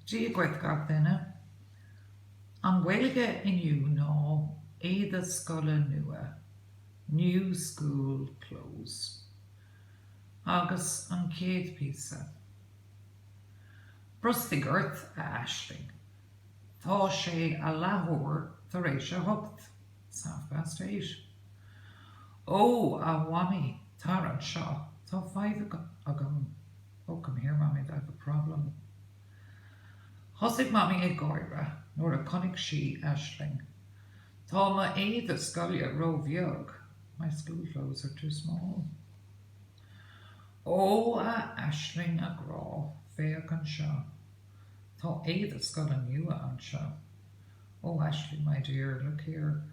Dí gcuid gach duine. An Gaeilge inniu ná Eide Scoile Nua, New School Close. Agus an céad píosa. Brustig ort a aisling. Tá sé a leathóir tar éis a thucht, 8:30. Ó, a whammy, tar an seo, tá 5 agam. Oh, come here, Mommy, I have a problem. Thosig Mommy ag Gaeilge, nuair a connic sí aisling. Tá ma Eide Scoile Nua. My school clothes are too small. Ó, a aisling a grá, féach an seo. Tá Eide Scoile Nua an seo. Oh, Ashley, my dear, look here.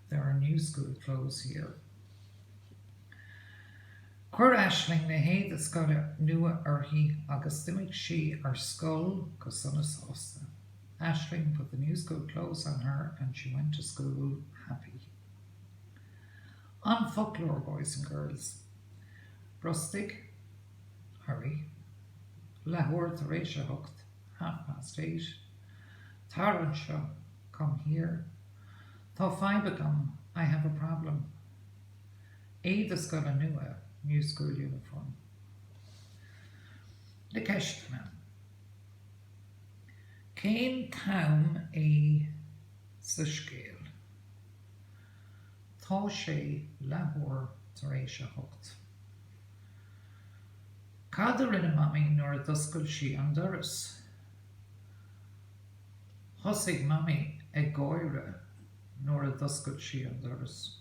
There are new school clothes here. Cuir aisling na Eide Scoile Nua orthaí agus d'imigh sí ar scoil go sonas sásta. Aisling put the new school clothes on her and she went to school happy. On folklore, boys and girls. Brustig, hurry. Leathóir tar éis a thucht, 8:30. Tar an seo, come here. Tá 5 agam, I have a problem. Eide Scoile Nua, new school uniform. Le ceistena. Céim tam é sa scéal. Tá sé leathóir tar éis a thucht. Cad a rinne Mommy nuair a doscail sí an doras. Thosig Mommy ag Gaeilge nuair a doscail sí an doras.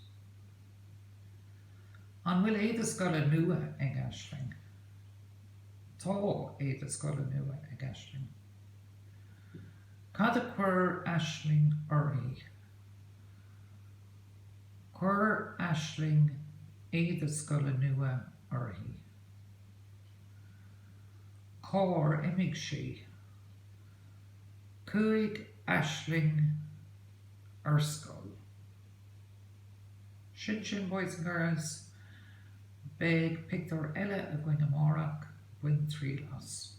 An bhfuil Eide Scoile Nua ag aisling. Tá Eide Scoile Nua ag aisling. Cad a chuir aisling orthaí. Chuir aisling Eide Scoile Nua orthaí. Cór imigh sí. Cúig aisling ar scoil. Sin, boys and girls, beg picture eile a gcuine mórach, buin trí las.